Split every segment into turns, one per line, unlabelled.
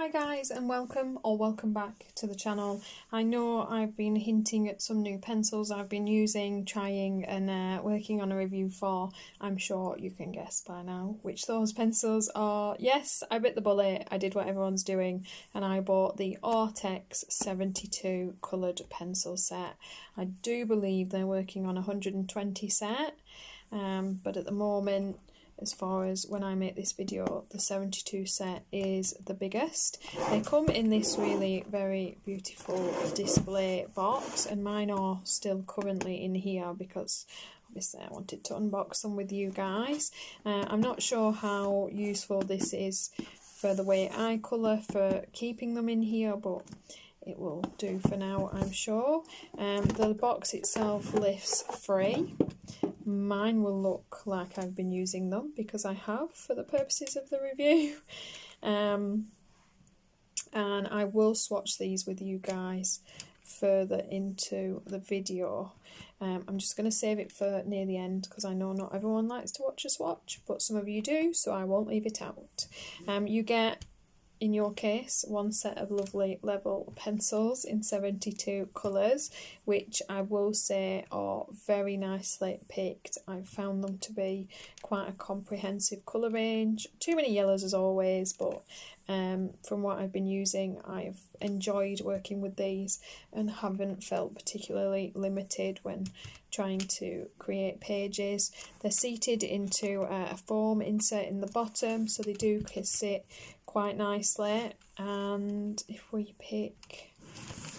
Hi guys, and welcome back to the channel. I know I've been hinting at some new pencils I've been using, trying and working on a review for. I'm sure you can guess by now which those pencils are. Yes, I bit the bullet, I did what everyone's doing, and I bought the Arrtx 72 coloured pencil set. I do believe they're working on a 120 set, but at the moment, as far as when I make this video, the 72 set is the biggest. They come in this really very beautiful display box, and mine are still currently in here because obviously I wanted to unbox them with you guys. I'm not sure how useful this is for the way I colour for keeping them in here, but it will do for now, I'm sure. The box itself lifts free. Mine will look like I've been using them because I have for the purposes of the review. And I will swatch these with you guys further into the video. I'm just going to save it for near the end because I know not everyone likes to watch a swatch, but some of you do, so I won't leave it out. You get, in your case, one set of lovely level pencils in 72 colours, which I will say are very nicely picked. I've found them to be quite a comprehensive colour range. Too many yellows as always, but from what I've been using, I've enjoyed working with these and haven't felt particularly limited when trying to create pages. They're seated into a foam insert in the bottom, so they do sit quite nicely. And if we pick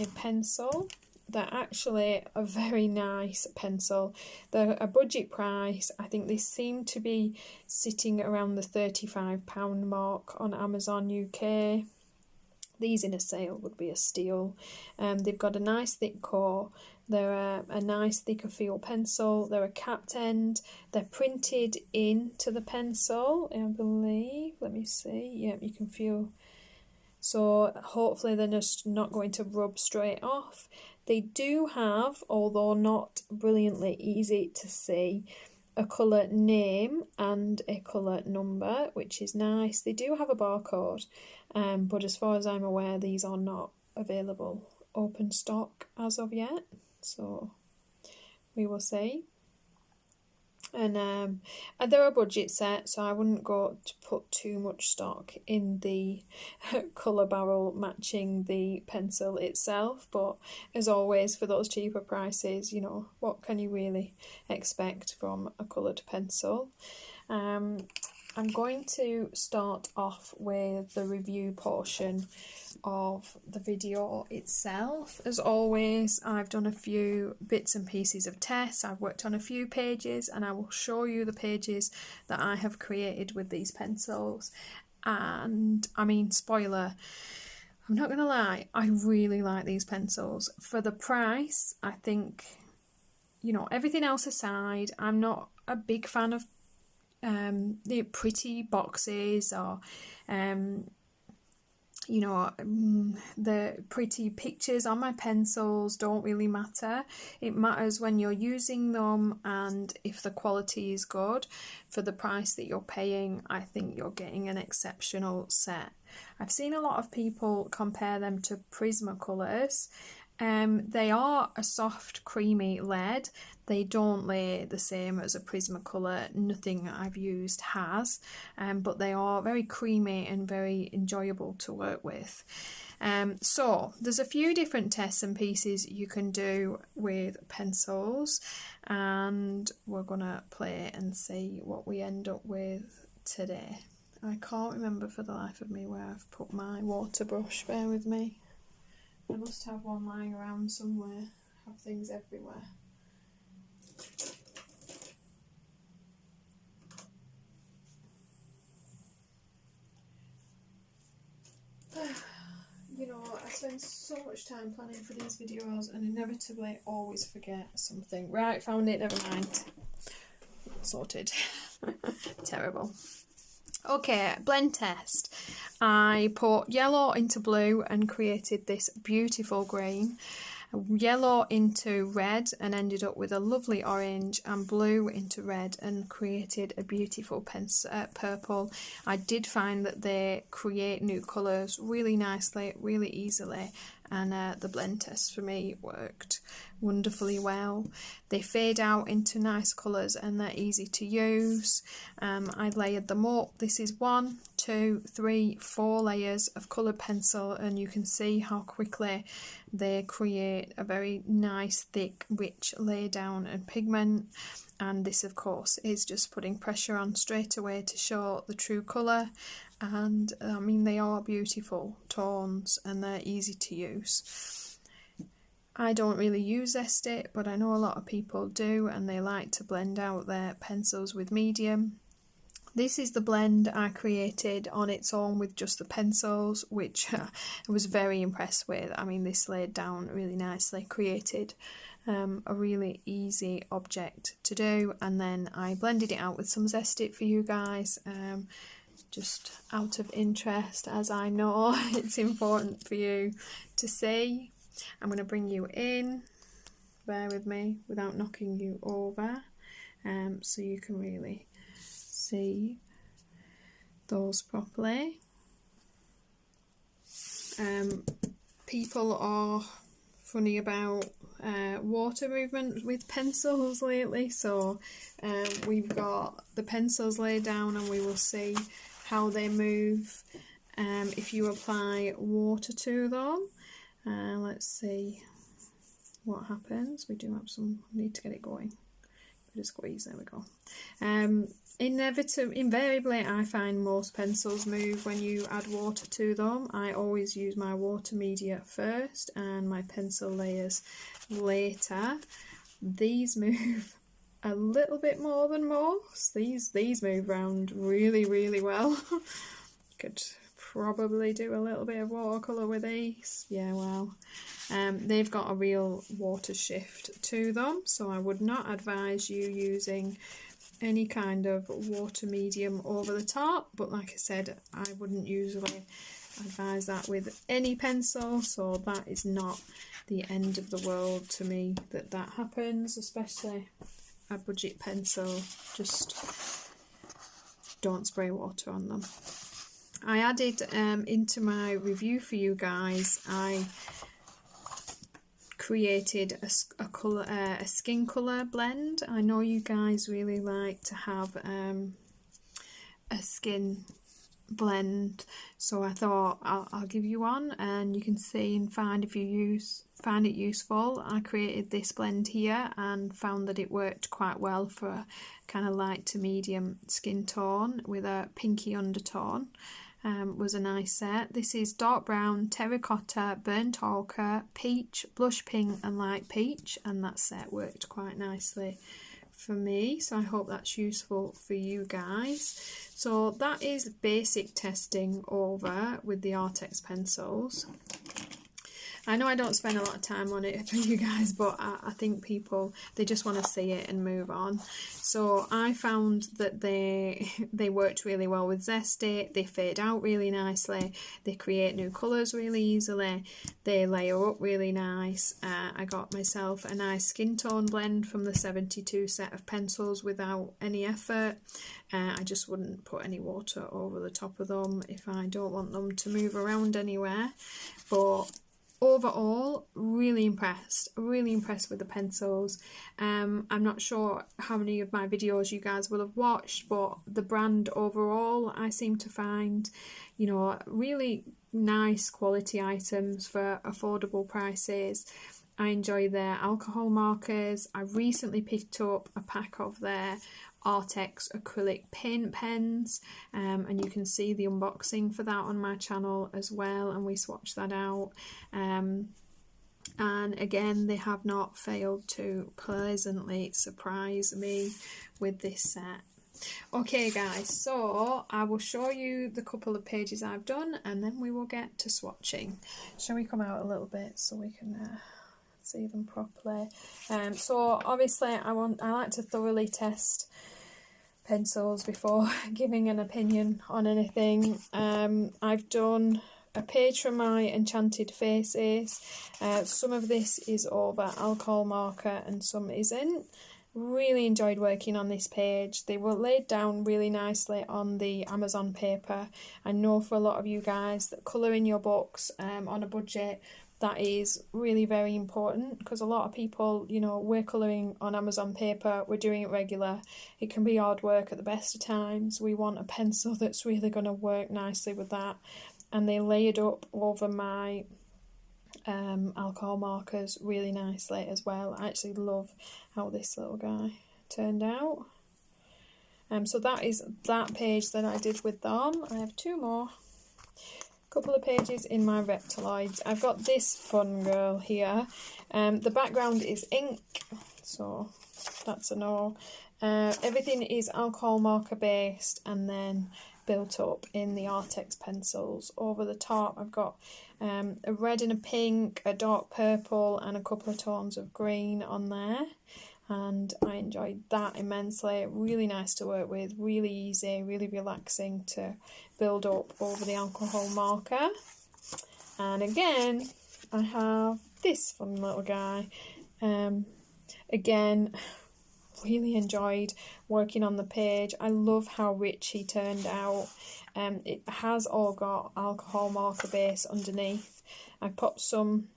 a pencil, they're actually a very nice pencil. They're a budget price. I think they seem to be sitting around the £35 mark on Amazon UK. These in a sale would be a steal. They've got a nice thick core. They're a nice thicker feel pencil. They're a capped end. They're printed into the pencil, I believe. Let me see. Yeah, you can feel. So hopefully they're just not going to rub straight off. They do have, although not brilliantly easy to see, a colour name and a colour number, which is nice. They do have a barcode, but as far as I'm aware, these are not available open stock as of yet, so we will see. And they're a budget set, so I wouldn't go to put too much stock in the colour barrel matching the pencil itself, but as always, for those cheaper prices, you know, what can you really expect from a coloured pencil? I'm going to start off with the review portion of the video itself. As always, I've done a few bits and pieces of tests. I've worked on a few pages, and I will show you the pages that I have created with these pencils. And I mean, spoiler, I'm not gonna lie, I really like these pencils. For the price, I think, you know, everything else aside, I'm not a big fan of the pretty boxes or you know, the pretty pictures on my pencils don't really matter. It matters when you're using them and if the quality is good. For the price that you're paying, I think you're getting an exceptional set. I've seen a lot of people compare them to Prismacolors. They are a soft creamy lead. They don't lay the same as a Prismacolor. Nothing I've used has, but they are very creamy and very enjoyable to work with. So there's a few different tests and pieces you can do with pencils, and we're gonna play and see what we end up with today. I can't remember for the life of me where I've put my water brush. Bear with me. I must have one lying around somewhere. I have things everywhere. You know, I spend so much time planning for these videos and inevitably always forget something. Right, found it, never mind. Sorted. Terrible. Okay, blend test. I put yellow into blue and created this beautiful green. yellow into red and ended up with a lovely orange, and blue into red and created a beautiful purple. I did find that they create new colours really nicely, really easily, and the blend test for me worked wonderfully well. They fade out into nice colours and they're easy to use. I layered them up. This is 1, 2, 3, 4 layers of coloured pencil, and you can see how quickly they create a very nice, thick, rich lay down and pigment. And this, of course, is just putting pressure on straight away to show the true colour. And I mean, they are beautiful tones and they're easy to use. I don't really use Zesty, but I know a lot of people do, and they like to blend out their pencils with medium. This is the blend I created on its own with just the pencils, which I was very impressed with. I mean, this laid down really nicely, created a really easy object to do, and then I blended it out with some Zesty for you guys, just out of interest, as I know it's important for you to see. I'm going to bring you in, bear with me, without knocking you over, so you can really see those properly. People are funny about water movement with pencils lately, so we've got the pencils laid down and we will see how they move if you apply water to them. Let's see what happens. We do have some, need to get it going. Bit of squeeze, there we go. Invariably, I find most pencils move when you add water to them. I always use my water media first and my pencil layers later. These move a little bit more than most. These move around really, really well. Could probably do a little bit of watercolour with these. Yeah, wow. They've got a real water shift to them, so I would not advise you using any kind of water medium over the top, but like I said, I wouldn't usually advise that with any pencil, so that is not the end of the world to me that happens, especially a budget pencil. Just don't spray water on them. I added into my review for you guys, I created a skin colour blend. I know you guys really like to have a skin blend, so I thought I'll give you one, and you can see and find if you find it useful. I created this blend here and found that it worked quite well for a kind of light to medium skin tone with a pinky undertone. Was a nice set. This is dark brown, terracotta, burnt ochre, peach, blush pink and light peach, and that set worked quite nicely for me, so I hope that's useful for you guys. So that is basic testing over with the Arrtx pencils. I know I don't spend a lot of time on it for you guys, but I think people, they just want to see it and move on. So I found that they worked really well with Zesty. They fade out really nicely. They create new colours really easily. They layer up really nice. I got myself a nice skin tone blend from the 72 set of pencils without any effort. I just wouldn't put any water over the top of them if I don't want them to move around anywhere. But overall, really impressed with the pencils. I'm not sure how many of my videos you guys will have watched, but the brand overall, I seem to find, you know, really nice quality items for affordable prices. I enjoy their alcohol markers. I recently picked up a pack of their Arrtx acrylic paint pens, and you can see the unboxing for that on my channel as well, and we swatched that out, and again, they have not failed to pleasantly surprise me with this set. Okay guys, so I will show you the couple of pages I've done and then we will get to swatching. Shall we come out a little bit so we can see them properly? So obviously I like to thoroughly test pencils before giving an opinion on anything. I've done a page from my Enchanted Faces. Some of this is over alcohol marker and some isn't. Really enjoyed working on this page. They were laid down really nicely on the Amazon paper. I know for a lot of you guys that colouring your books on a budget, that is really very important, because a lot of people, you know, we're colouring on Amazon paper, we're doing it regular. It can be hard work at the best of times. We want a pencil that's really going to work nicely with that. And they layered up over my alcohol markers really nicely as well. I actually love how this little guy turned out. So that is that page that I did with them. I have two more. Couple of pages in my Reptiloids. I've got this fun girl here. The background is ink, so that's a no. Everything is alcohol marker based and then built up in the Arrtx pencils. Over the top I've got a red and a pink, a dark purple and a couple of tones of green on there, and I enjoyed that immensely. Really nice to work with, really easy, really relaxing to build up over the alcohol marker. And again I have this fun little guy. Again, really enjoyed working on the page. I love how rich he turned out. It has all got alcohol marker base underneath. I put some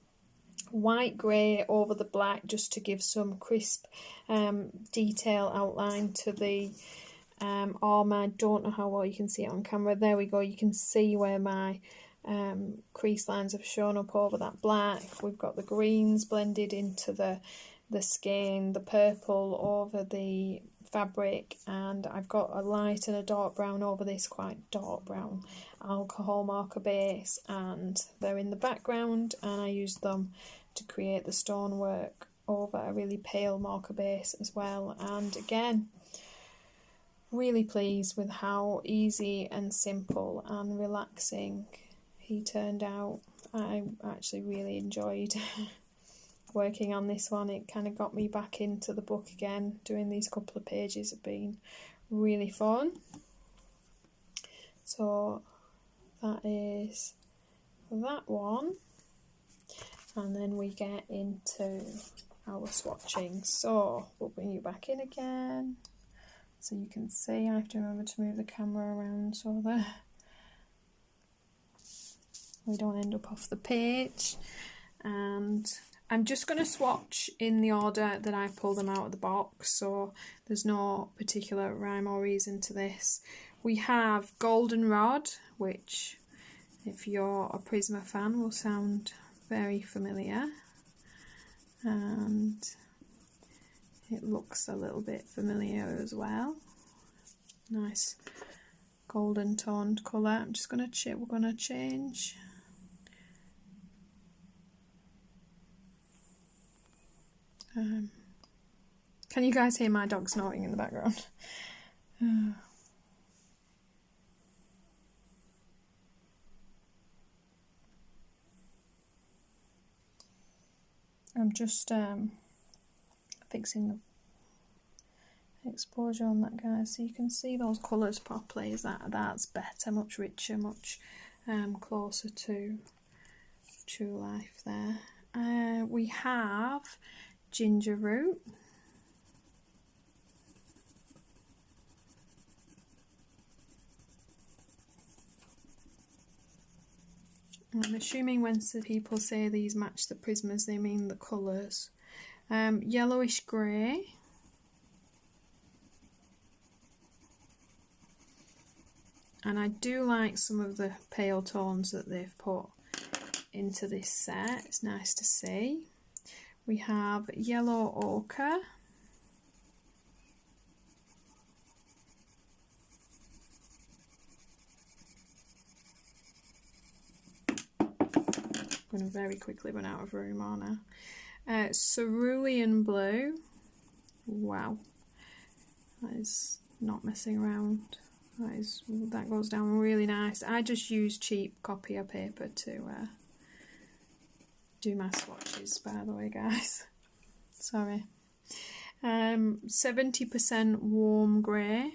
white grey over the black just to give some crisp detail outline to the arm. I don't know how well you can see it on camera. There we go. You can see where my crease lines have shown up over that black. We've got the greens blended into the skin, the purple over the fabric, and I've got a light and a dark brown over this quite dark brown alcohol marker base, and they're in the background, and I used them to create the stonework over a really pale marker base as well. And again, really pleased with how easy and simple and relaxing he turned out. I actually really enjoyed working on this one. It kind of got me back into the book again. Doing these couple of pages have been really fun. So that is that one, and then we get into our swatching. So we'll bring you back in again so you can see. I have to remember to move the camera around so that we don't end up off the page. And I'm just going to swatch in the order that I pulled them out of the box, so there's no particular rhyme or reason to this. We have Goldenrod, which, if you're a Prisma fan, will sound very familiar. And it looks a little bit familiar as well. Nice golden toned colour. I'm just going to we're going to change. Can you guys hear my dog snorting in the background? I'm just fixing the exposure on that, guys, so you can see those colours properly. That's better, much richer, much closer to true life there. We have Ginger Root. I'm assuming when people say these match the Prismas, they mean the colours. Yellowish grey. And I do like some of the pale tones that they've put into this set. It's nice to see. We have Yellow Ochre. I'm going to very quickly run out of room, aren't I? Cerulean Blue. Wow. That is not messing around. That goes down really nice. I just use cheap copier paper to do my swatches, by the way, guys. Sorry. 70% warm grey.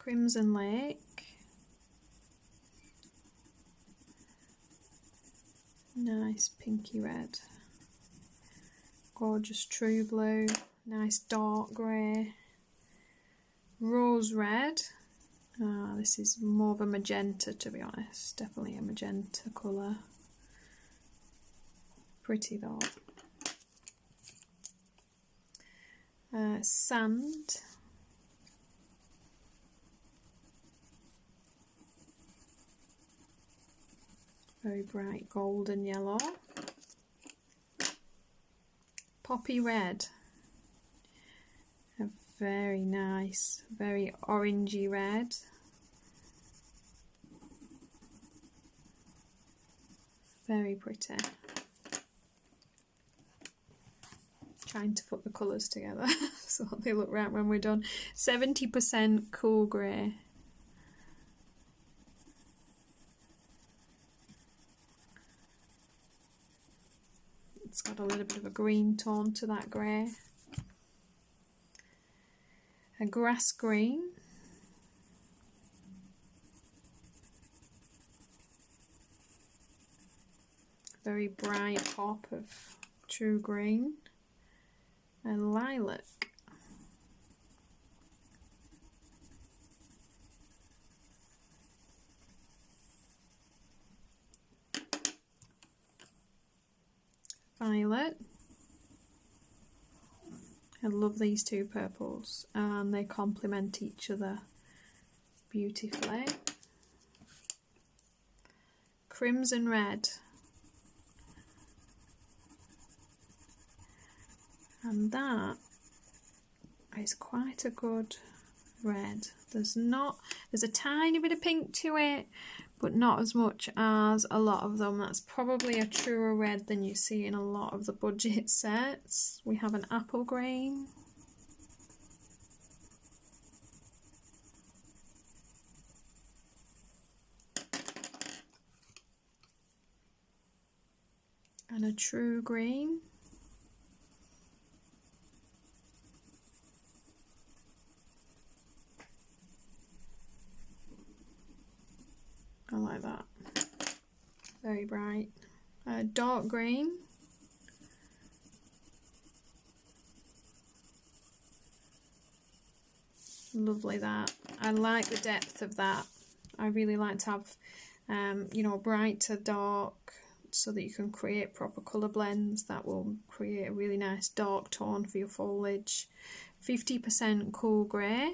Crimson Lake, nice pinky red, gorgeous true blue, nice dark grey, rose red. This is more of a magenta, to be honest, definitely a magenta colour, pretty though. Sand, very bright golden yellow. Poppy red, a very nice, very orangey red. Very pretty. Trying to put the colours together so they look right when we're done. 70% cool grey. It's got a little bit of a green tone to that grey. A grass green. Very bright pop of true green. And lilac. Violet. I love these two purples and they complement each other beautifully. Crimson red. And that is quite a good red. There's a tiny bit of pink to it, but not as much as a lot of them. That's probably a truer red than you see in a lot of the budget sets. We have an apple green. And a true green. I like that. Very bright. Dark green. Lovely that. I like the depth of that. I really like to have, you know, bright to dark so that you can create proper colour blends that will create a really nice dark tone for your foliage. 50% cool grey.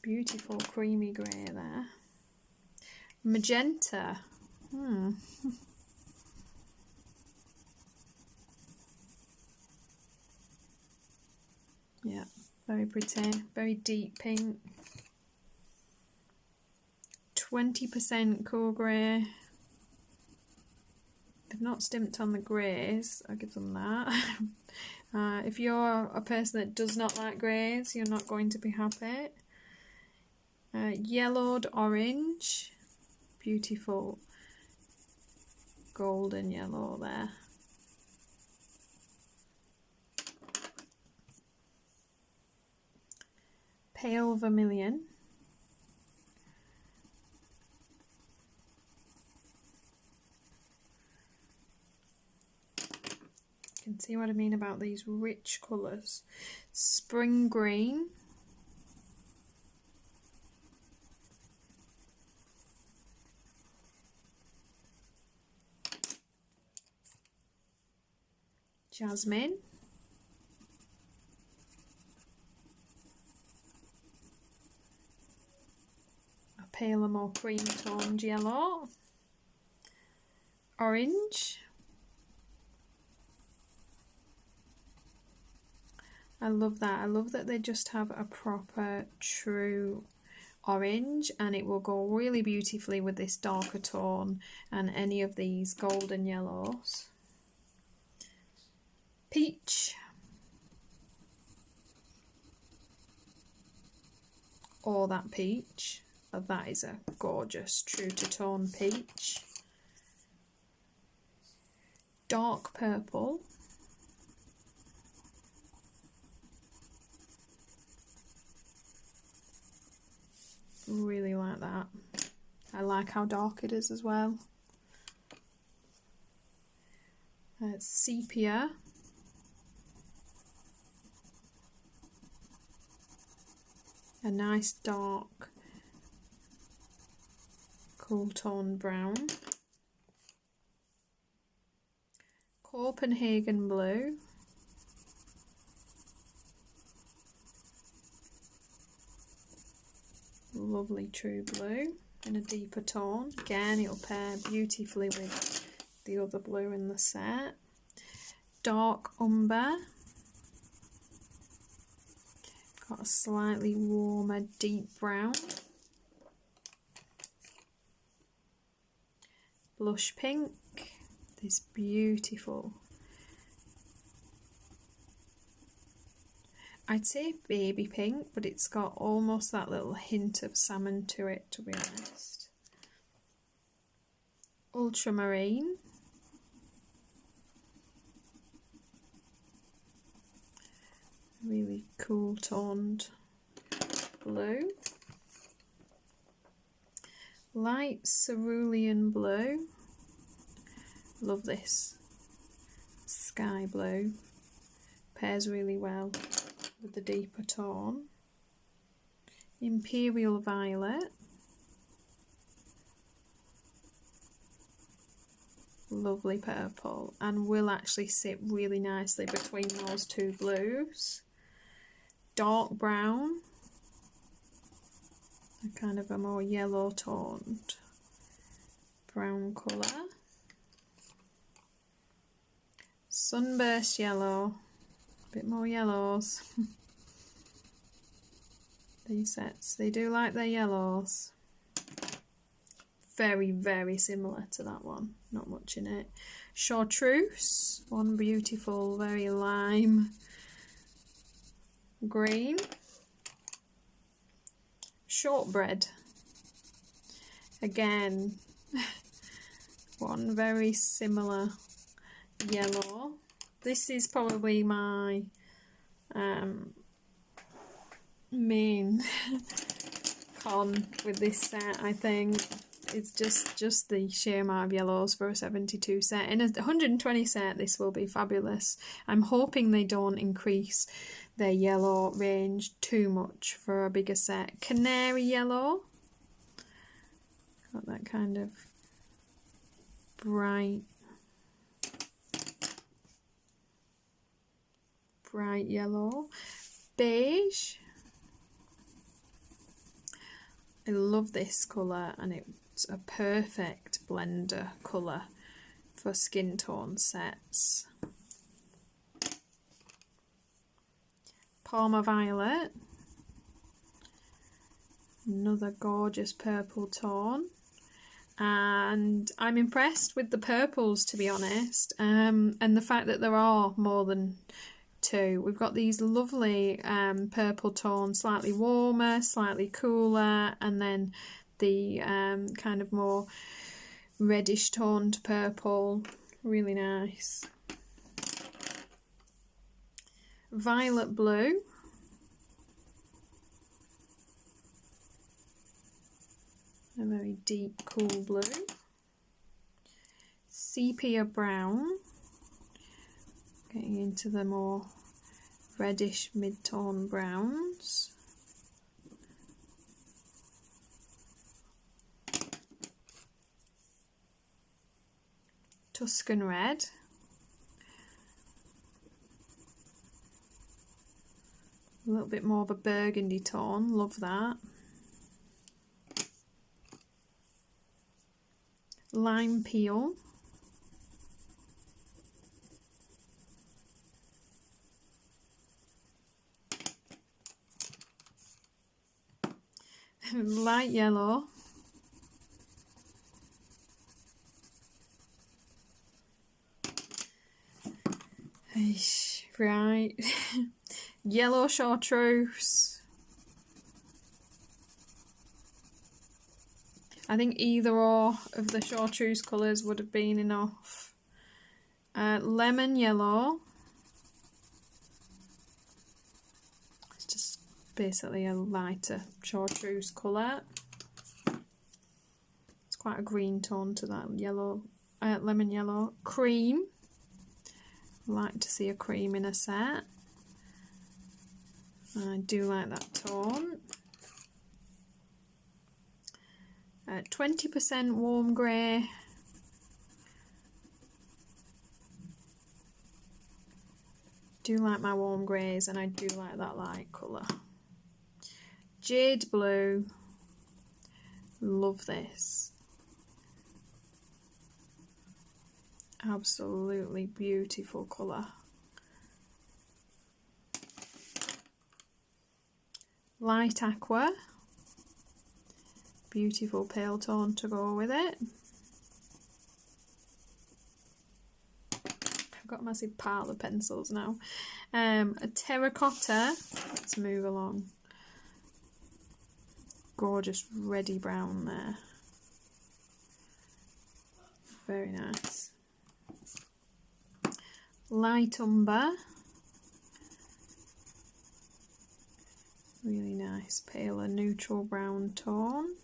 Beautiful creamy grey there. Magenta. Yeah, very pretty. Very deep pink. 20% cool grey. They've not stimped on the greys, I'll give them that. If you're a person that does not like greys, you're not going to be happy. Yellowed orange, beautiful golden yellow there. Pale vermilion. You can see what I mean about these rich colours. Spring green. Jasmine. A paler, more cream toned yellow. Orange. I love that. I love that they just have a proper true orange, and it will go really beautifully with this darker tone and any of these golden yellows. Peach. Or that peach. That is a gorgeous true to tone peach. Dark purple. Really like that. I like how dark it is as well. Sepia. A nice dark cool tone brown. Copenhagen blue. Lovely true blue in a deeper tone. Again, it'll pair beautifully with the other blue in the set. Dark umber. Got a slightly warmer deep brown. Blush pink. This beautiful, I'd say baby pink, but it's got almost that little hint of salmon to it, to be honest. Ultramarine. Really cool toned blue. Light cerulean blue. Love this. Sky blue. Pairs really well with the deeper tone. Imperial violet. Lovely purple, and will actually sit really nicely between those two blues. Dark brown. A kind of a more yellow toned brown colour. Sunburst yellow, a bit more yellows. These sets, they do like their yellows. Very, very similar to that one, not much in it. Chartreuse, one beautiful, very lime green. Shortbread, again, one very similar yellow. This is probably my main con with this set, I think. It's just the sheer amount of yellows for a 72 set. In a 120 set, this will be fabulous. I'm hoping they don't increase their yellow range too much for a bigger set. Canary yellow. Got that kind of bright yellow. Beige. I love this colour, and it's a perfect blender colour for skin tone sets. Parma violet. Another gorgeous purple tone. And I'm impressed with the purples, to be honest, and the fact that there are more than two. We've got these lovely purple tones, slightly warmer, slightly cooler, and then the kind of more reddish toned purple. Really nice. Violet blue. A very deep, cool blue. Sepia brown. Getting into the more reddish mid-tone browns. Tuscan red. A little bit more of a burgundy tone, love that. Lime peel. Light yellow. Right. Yellow chartreuse. I think either or of the chartreuse colours would have been enough. Lemon yellow. It's just basically a lighter chartreuse colour. It's quite a green tone to that yellow, lemon yellow. Cream. I like to see a cream in a set. I do like that tone. 20% warm grey. Do like my warm greys, and I do like that light colour. Jade blue. Love this. Absolutely beautiful colour. Light aqua. Beautiful pale tone to go with it. I've got a massive pile of pencils now. A terracotta. Let's move along. Gorgeous reddy brown there. Very nice. Light umber. Really nice paler neutral brown tone.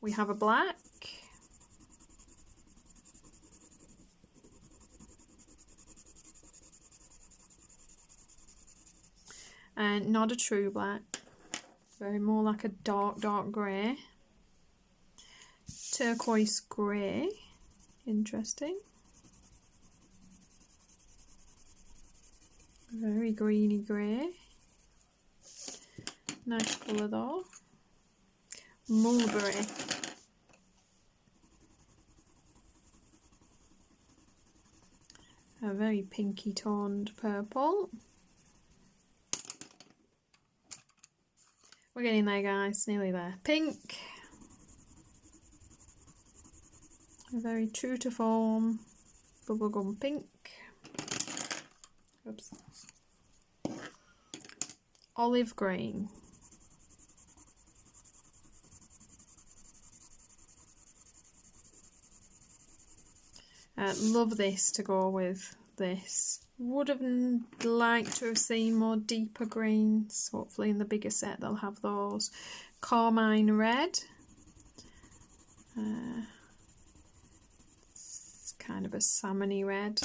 We have a black. And not a true black. Very more like a dark grey. Turquoise grey. Interesting. Very greeny grey. Nice colour though. Mulberry. A very pinky toned purple. We're getting there, guys, nearly there. Pink. A very true to form bubblegum pink. Oops. Olive green. Love this to go with this. Would have liked to have seen more deeper greens. Hopefully in the bigger set they'll have those. Carmine red. It's kind of a salmony red.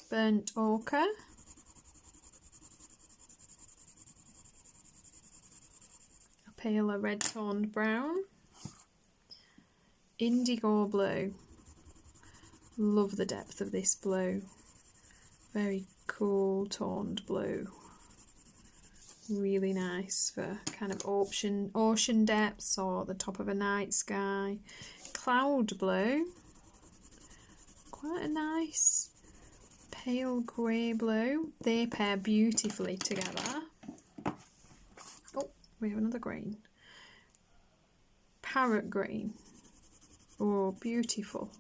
Burnt ochre. A paler red toned brown. Indigo blue. Love the depth of this blue. Very cool toned blue. Really nice for kind of ocean depths or the top of a night sky. Cloud blue. Quite a nice pale grey blue. They pair beautifully together. Oh, we have another green. Parrot green. Oh, beautiful.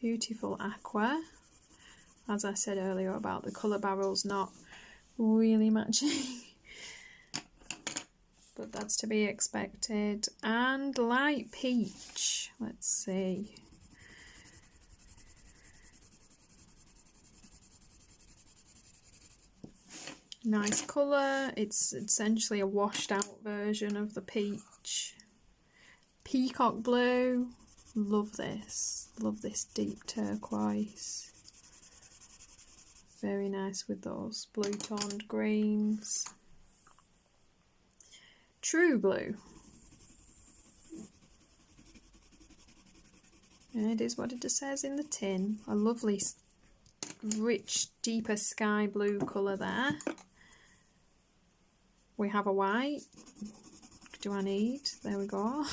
Beautiful aqua. As I said earlier about the colour barrels not really matching. But that's to be expected. And light peach. Let's see. Nice colour. It's essentially a washed out version of the peach. Peacock blue. Love this. Love this deep turquoise. Very nice with those blue toned greens. True blue. And it is what it says in the tin. A lovely rich deeper sky blue colour there. We have a white. Do I need? There we go.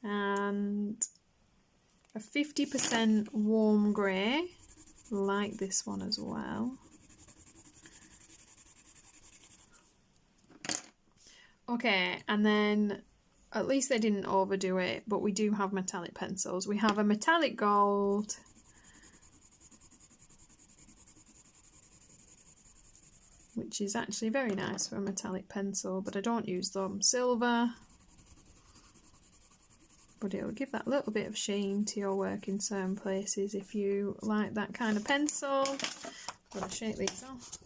And a 50% warm grey. Like this one as well. Okay, and then at least they didn't overdo it, but we do have metallic pencils. We have a metallic gold. Which is actually very nice for a metallic pencil, but I don't use them. Silver. but it'll give that little bit of sheen to your work in certain places if you like that kind of pencil. I'm going to shake these off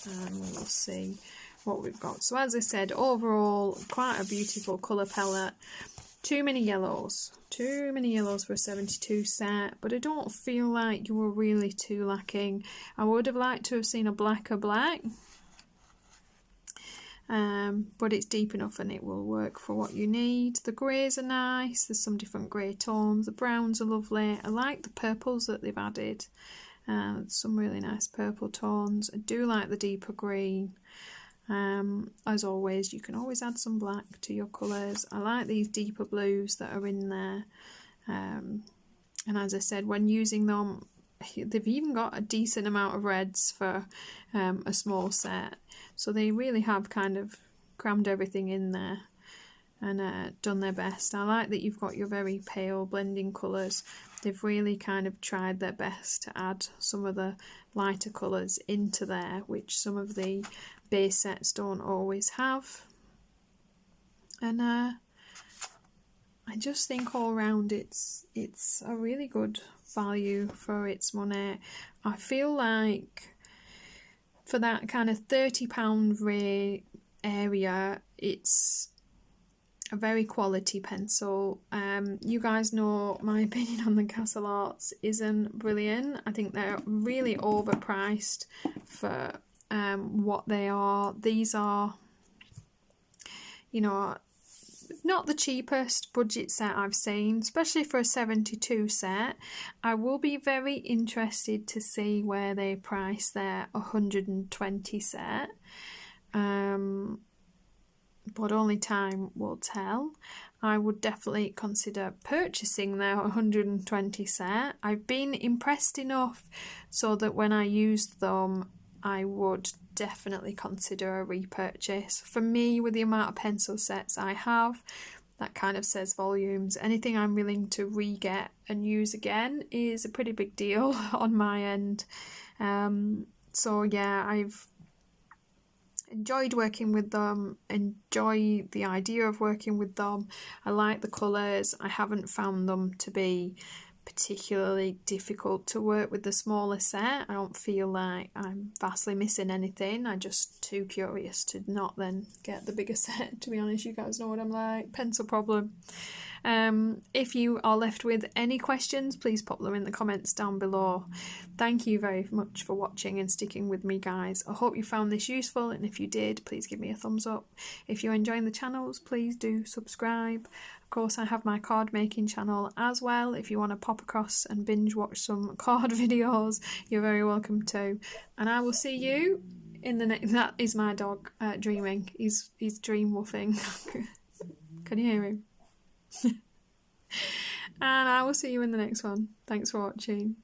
and we'll see what we've got. So as I said, overall quite a beautiful colour palette. Too many yellows for a 72 set, but I don't feel like you were really too lacking. I would have liked to have seen a blacker black, but it's deep enough and it will work for what you need. The greys are nice, there's some different grey tones, the browns are lovely. I like the purples that they've added, some really nice purple tones. I do like the deeper green. As always, you can always add some black to your colours. I like these deeper blues that are in there, and as I said, when using them, they've even got a decent amount of reds for a small set, so they really have kind of crammed everything in there and done their best. I like that you've got your very pale blending colours. They've really kind of tried their best to add some of the lighter colours into there, which some of the base sets don't always have. And I just think all round it's a really good value for its money. I feel like for that kind of £30 area, it's a very quality pencil. You guys know my opinion on the Castle Arts isn't brilliant. I think they're really overpriced for what they are. These are, you know, not the cheapest budget set I've seen, especially for a 72 set. I will be very interested to see where they price their 120 set. But only time will tell. I would definitely consider purchasing their 120 set. I've been impressed enough so that when I used them, I would definitely consider a repurchase. For me, with the amount of pencil sets I have, that kind of says volumes. Anything I'm willing to re-get and use again is a pretty big deal on my end. So yeah, I've enjoyed working with them, enjoy the idea of working with them. I like the colours. I haven't found them to be particularly difficult to work with the smaller set. I don't feel like I'm vastly missing anything. I'm just too curious to not then get the bigger set, to be honest. You guys know what I'm like. Pencil problem. If you are left with any questions, please pop them in the comments down below. Thank you very much for watching and sticking with me, guys. I hope you found this useful, and if you did, please give me a thumbs up. If you're enjoying the channels, please do subscribe. Of course, I have my card making channel as well. If you want to pop across and binge watch some card videos, you're very welcome to. And I will see you in the next. That is my dog dreaming. He's dream woofing. Can you hear him? And I will see you in the next one. Thanks for watching.